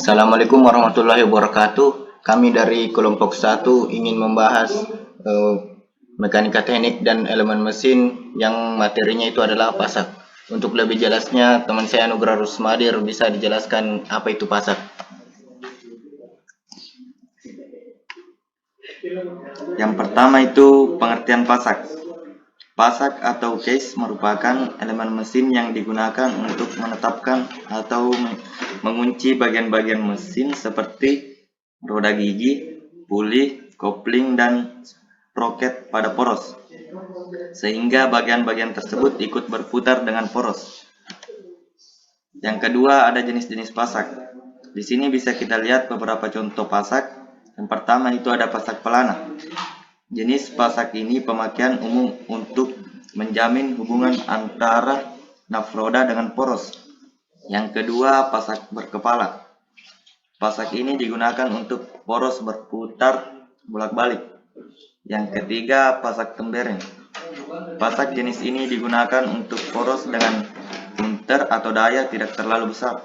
Assalamualaikum warahmatullahi wabarakatuh. Kami dari kelompok 1 ingin membahas mekanika teknik dan elemen mesin yang materinya itu adalah pasak. Untuk lebih jelasnya, teman saya Nugraha Rusmadir bisa dijelaskan apa itu pasak. Yang pertama itu pengertian pasak. Pasak atau case merupakan elemen mesin yang digunakan untuk menetapkan atau mengunci bagian-bagian mesin seperti roda gigi, puli, kopling, dan sproket pada poros, sehingga bagian-bagian tersebut ikut berputar dengan poros. Yang kedua, ada jenis-jenis pasak. Di sini bisa kita lihat beberapa contoh pasak. Yang pertama itu ada pasak pelana. Jenis pasak ini pemakaian umum untuk menjamin hubungan antara naf roda dengan poros. Yang kedua, pasak berkepala. Pasak ini digunakan untuk poros berputar bolak-balik. Yang ketiga, pasak tembereng. Pasak jenis ini digunakan untuk poros dengan punter atau daya tidak terlalu besar.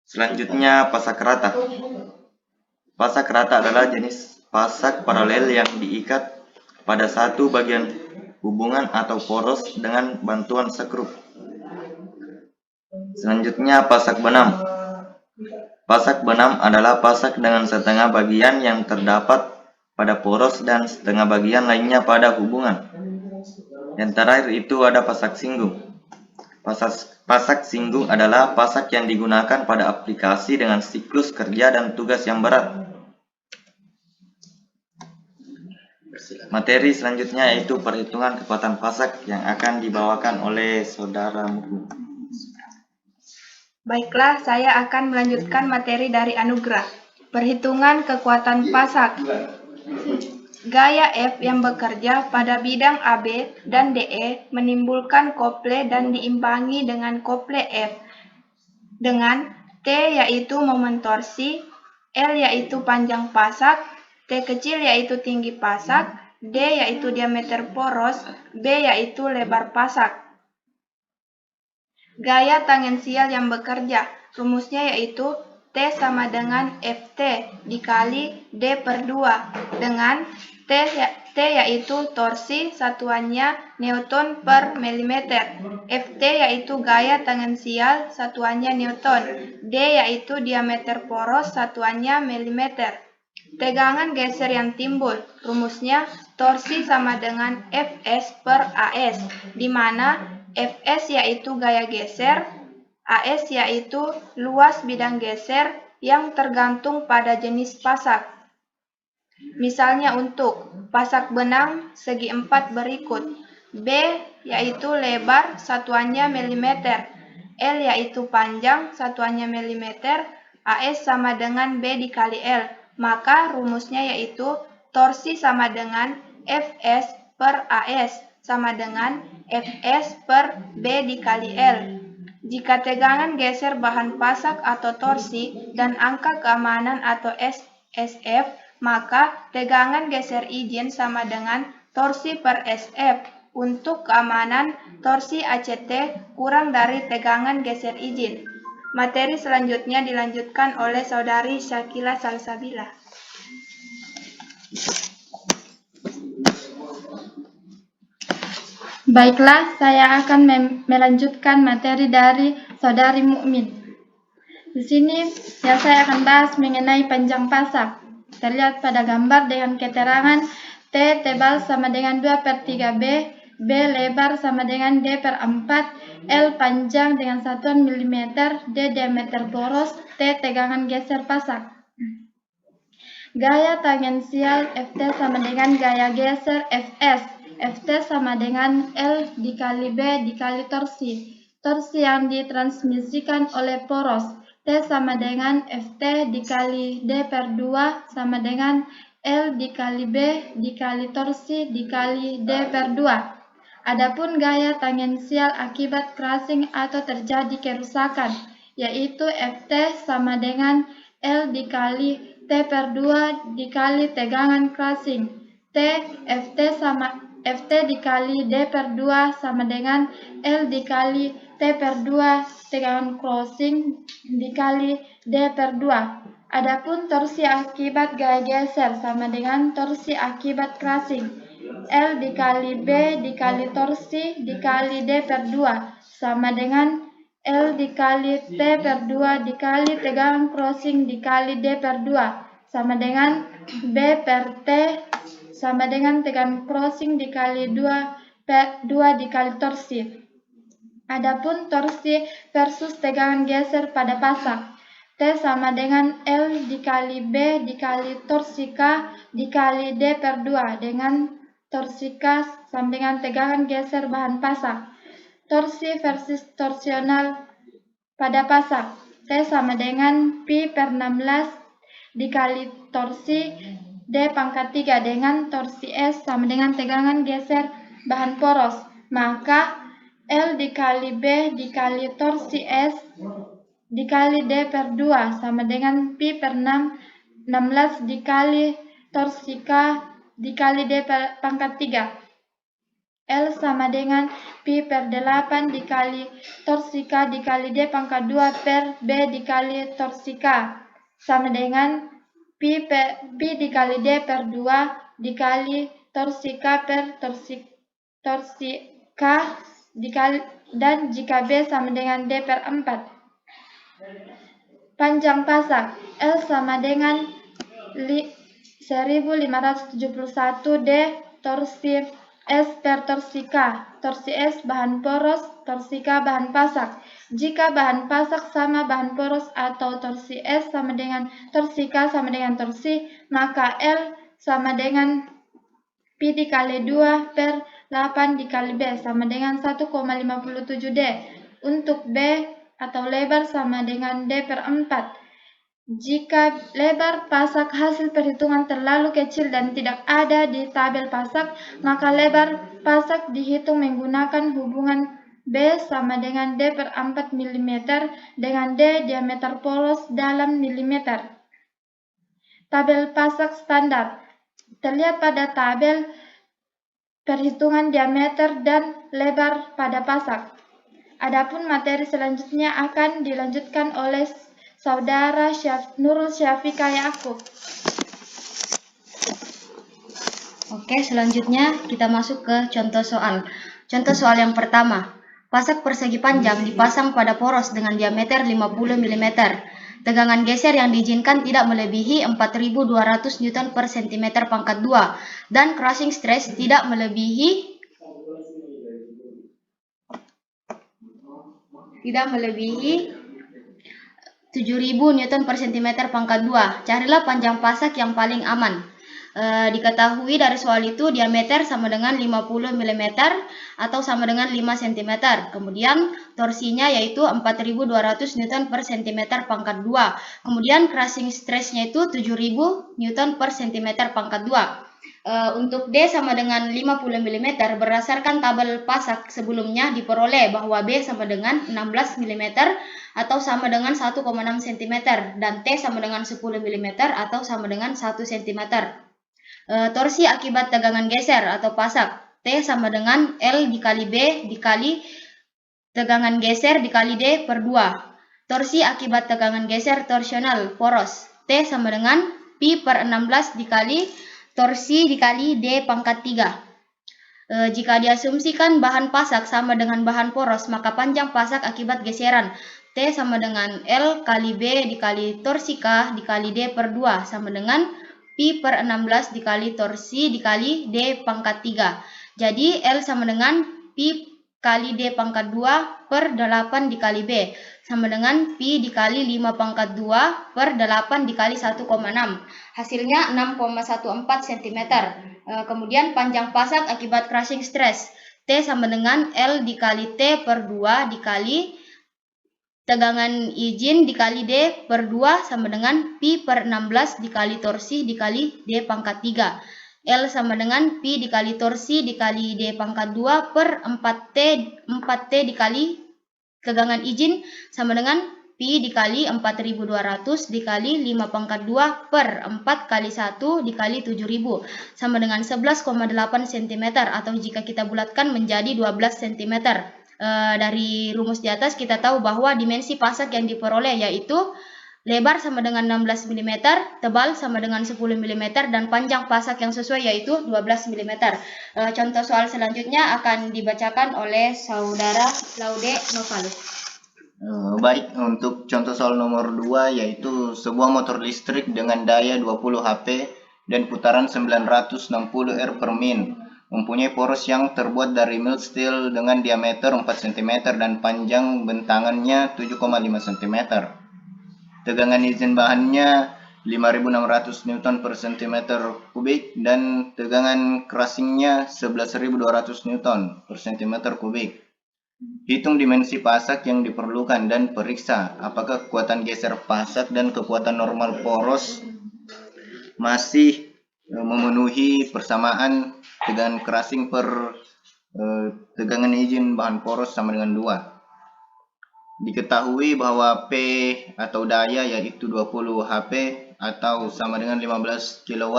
Selanjutnya, pasak rata. Pasak rata adalah jenis pasak paralel yang diikat pada satu bagian hubungan atau poros dengan bantuan skrup. Selanjutnya, pasak benam. Pasak benam adalah pasak dengan setengah bagian yang terdapat pada poros dan setengah bagian lainnya pada hubungan. Yang terakhir itu ada pasak singgung. Pasak singgung adalah pasak yang digunakan pada aplikasi dengan siklus kerja dan tugas yang berat. Materi selanjutnya yaitu perhitungan kekuatan pasak yang akan dibawakan oleh saudara Mukmin. Baiklah, saya akan melanjutkan materi dari Anugrah. Perhitungan kekuatan pasak. Gaya F yang bekerja pada bidang AB dan DE menimbulkan kople dan diimbangi dengan kople F dengan T yaitu momen torsi, L yaitu panjang pasak, T kecil yaitu tinggi pasak, D yaitu diameter poros, B yaitu lebar pasak. Gaya tangensial yang bekerja, rumusnya yaitu T sama dengan Ft dikali D per 2 dengan T yaitu torsi, satuannya Newton per milimeter, Ft yaitu gaya tangensial, satuannya Newton, D yaitu diameter poros, satuannya milimeter. Tegangan geser yang timbul, rumusnya torsi sama dengan Fs per As, di mana Fs yaitu gaya geser, As yaitu luas bidang geser yang tergantung pada jenis pasak. Misalnya untuk pasak benang segi 4 berikut, B yaitu lebar, satuannya milimeter, L yaitu panjang, satuannya milimeter, As sama dengan B dikali L, maka rumusnya yaitu torsi sama dengan Fs per As sama dengan Fs per B dikali L. Jika tegangan geser bahan pasak atau torsi dan angka keamanan atau SF, maka tegangan geser izin sama dengan torsi per SF. Untuk keamanan, torsi ACT kurang dari tegangan geser izin. Materi selanjutnya dilanjutkan oleh saudari Syakila Salsabila. Baiklah, saya akan melanjutkan materi dari saudari Mukmin. Di sini yang saya akan bahas mengenai panjang pasak. Terlihat pada gambar dengan keterangan T tebal sama dengan 2/3 B, B lebar sama dengan D per 4, L panjang dengan satuan milimeter, D diameter poros, T tegangan geser pasak. Gaya tangensial Ft sama dengan gaya geser Fs. Ft sama dengan L dikali B dikali torsi. Torsi yang ditransmisikan oleh poros. T sama dengan Ft dikali D per 2 sama dengan L dikali B dikali torsi dikali D per 2. Adapun gaya tangensial akibat crushing atau terjadi kerusakan, yaitu Ft sama dengan L dikali T per 2 dikali tegangan crushing. Ft dikali D per 2 sama dengan L dikali T per 2 tegangan crossing dikali D per 2. Adapun torsi akibat gaya geser sama dengan torsi akibat crushing. L dikali B dikali torsi dikali D per 2 sama dengan L dikali T per 2 dikali tegangan crossing dikali D per 2 sama dengan B per T sama dengan tegangan crossing dikali 2 per 2 dikali torsi. Adapun torsi versus tegangan geser pada pasak. T sama dengan L dikali B dikali torsi K dikali D per 2 dengan torsi K sama dengan tegangan geser bahan pasak. Torsi versus torsional pada pasak. T sama dengan Pi per 16 dikali torsi D pangkat 3 dengan torsi S sama dengan tegangan geser bahan poros. Maka L dikali B dikali torsi S dikali D per 2 sama dengan Pi per 16 dikali torsi K dikali D per pangkat 3. L sama dengan Pi per 8 dikali torsi K dikali D pangkat 2 per B dikali torsi K sama dengan Pi dikali D per 2 dikali torsi K per torsi K dikali, dan jika B sama dengan D per 4. Panjang pasak L sama dengan 1571 D torsi S per torsi K. Torsi S bahan poros, torsi K bahan pasak. Jika bahan pasak sama bahan poros atau torsi S sama dengan torsi K sama dengan torsi, maka L sama dengan Pi dikali 2 per 8 dikali B sama dengan 1,57 D. Untuk B atau lebar sama dengan D per 4. Jika lebar pasak hasil perhitungan terlalu kecil dan tidak ada di tabel pasak, maka lebar pasak dihitung menggunakan hubungan B sama dengan D per 4 mm dengan D diameter poros dalam milimeter. Tabel pasak standar terlihat pada tabel perhitungan diameter dan lebar pada pasak. Adapun materi selanjutnya akan dilanjutkan oleh Saudara Nurul Syafika Yaakub. Oke, selanjutnya kita masuk ke contoh soal. Contoh soal yang pertama. Pasak persegi panjang dipasang pada poros dengan diameter 50 mm. Tegangan geser yang diizinkan tidak melebihi 4200 Newton per cm pangkat 2 dan crushing stress tidak melebihi 7000 Newton per cm pangkat 2. Carilah panjang pasak yang paling aman. Diketahui dari soal itu diameter sama dengan 50 mm atau sama dengan 5 cm. Kemudian torsinya yaitu 4200 Newton per cm pangkat 2. Kemudian crushing stress-nya itu 7000 Newton per cm pangkat 2. Untuk D sama dengan 50 mm berdasarkan tabel pasak sebelumnya diperoleh bahwa B sama dengan 16 mm atau sama dengan 1,6 cm dan T sama dengan 10 mm atau sama dengan 1 cm. Torsi akibat tegangan geser atau pasak T sama dengan L dikali B dikali tegangan geser dikali D per 2. Torsi akibat tegangan geser torsional poros T sama dengan Pi per 16 dikali torsi dikali D pangkat 3. Jika diasumsikan bahan pasak sama dengan bahan poros, maka panjang pasak akibat geseran T sama dengan L kali B dikali torsi K dikali D per 2 sama dengan Pi per 16 dikali torsi dikali D pangkat 3. Jadi L sama dengan Pi kali D pangkat 2 per 8 dikali B sama dengan Pi dikali 5 pangkat 2 per 8 dikali 1,6. Hasilnya 6,14 cm. Kemudian panjang pasak akibat crushing stress T sama dengan L dikali T per 2 dikali tegangan izin dikali D per 2 sama dengan Pi per 16 dikali torsi dikali D pangkat 3. L sama dengan Pi dikali torsi dikali D pangkat 2 per 4T dikali tegangan izin sama dengan Pi dikali 4200 dikali 5 pangkat 2 per 4 kali 1 dikali 7000 sama dengan 11,8 cm atau jika kita bulatkan menjadi 12 cm. Dari rumus di atas kita tahu bahwa dimensi pasak yang diperoleh yaitu lebar sama dengan 16 mm, tebal sama dengan 10 mm, dan panjang pasak yang sesuai yaitu 12 mm. Contoh soal selanjutnya akan dibacakan oleh Saudara Laude Novalus. Baik, untuk contoh soal nomor 2 yaitu sebuah motor listrik dengan daya 20 HP dan putaran 960 R per min mempunyai poros yang terbuat dari mild steel dengan diameter 4 cm dan panjang bentangannya 7,5 cm. Tegangan izin bahannya 5.600 Newton per cm kubik dan tegangan crushingnya 11.200 Newton per cm kubik. Hitung dimensi pasak yang diperlukan dan periksa apakah kekuatan geser pasak dan kekuatan normal poros masih memenuhi persamaan tegangan crushing per tegangan izin bahan poros sama dengan 2. Diketahui bahwa P atau daya yaitu 20 HP atau sama dengan 15 kW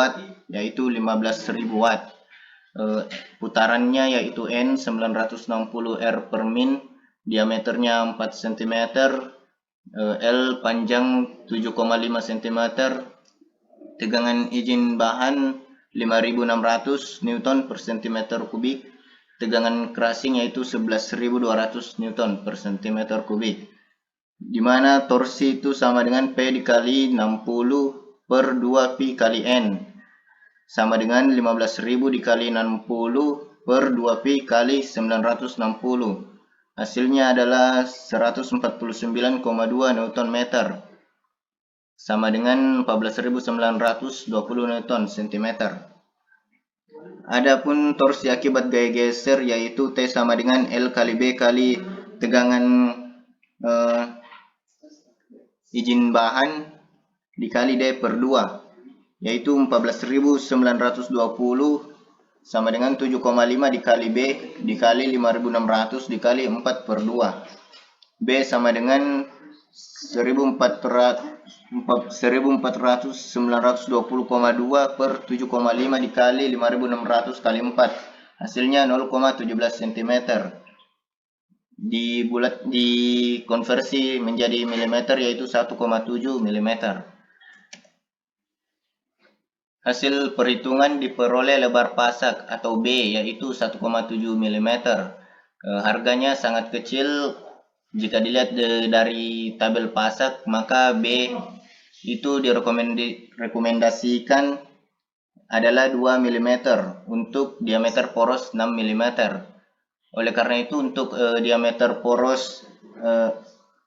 yaitu 15.000 watt. Putarannya yaitu N 960 R per min, diameternya 4 cm, L panjang 7,5 cm, tegangan izin bahan 5.600 Newton per cm kubik, tegangan crushing yaitu 11.200 Newton per cm kubik, di mana torsi itu sama dengan P dikali 60 per 2 Pi kali N sama dengan 15.000 dikali 60 per 2 Pi kali 960. Hasilnya adalah 149,2 Newton meter sama dengan 14.920 Newton cm. Adapun torsi akibat gaya geser yaitu T sama dengan L kali B kali tegangan izin bahan dikali D per 2 yaitu 14.920 sama dengan 7,5 dikali B dikali 5.600 dikali 4 per 2. B sama dengan 1.400 920,2 per 7,5 dikali 5.600 kali 4. Hasilnya 0,17 cm. Dikonversi menjadi milimeter yaitu 1,7 mm. Hasil perhitungan diperoleh lebar pasak atau B yaitu 1,7 mm. Harganya sangat kecil jika dilihat dari tabel pasak, maka B itu direkomendasikan adalah 2 mm untuk diameter poros 6 mm. Oleh karena itu untuk diameter poros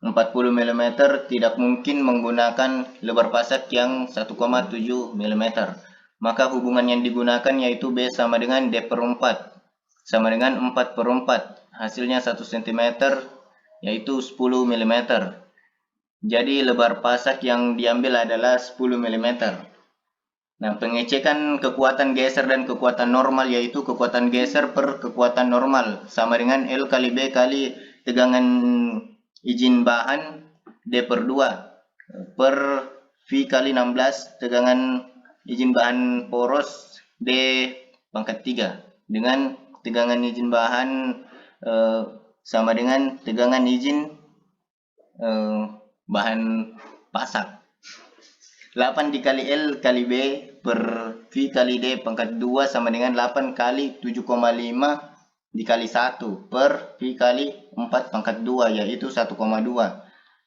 40 mm tidak mungkin menggunakan lebar pasak yang 1,7 mm. Maka hubungan yang digunakan yaitu B sama dengan D per 4 sama dengan 4 per 4. Hasilnya 1 cm yaitu 10 mm. Jadi lebar pasak yang diambil adalah 10 mm. Nah, pengecekan kekuatan geser dan kekuatan normal yaitu kekuatan geser per kekuatan normal sama dengan L kali B kali tegangan izin bahan D per 2 per V kali 16 tegangan izin bahan poros D pangkat 3 dengan tegangan izin bahan sama dengan tegangan izin bahan pasak. 8 dikali L kali B per V kali D pangkat 2 sama dengan 8 kali 7,5 dikali 1 per V kali 4 pangkat 2 yaitu 1,2.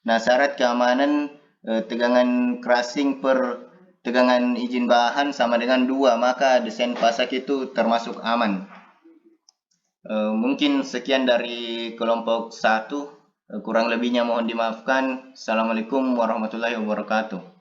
Nah, syarat keamanan tegangan crushing per tegangan izin bahan sama dengan 2, maka desain pasak itu termasuk aman. Mungkin sekian dari kelompok 1. Kurang lebihnya mohon dimaafkan. Assalamualaikum warahmatullahi wabarakatuh.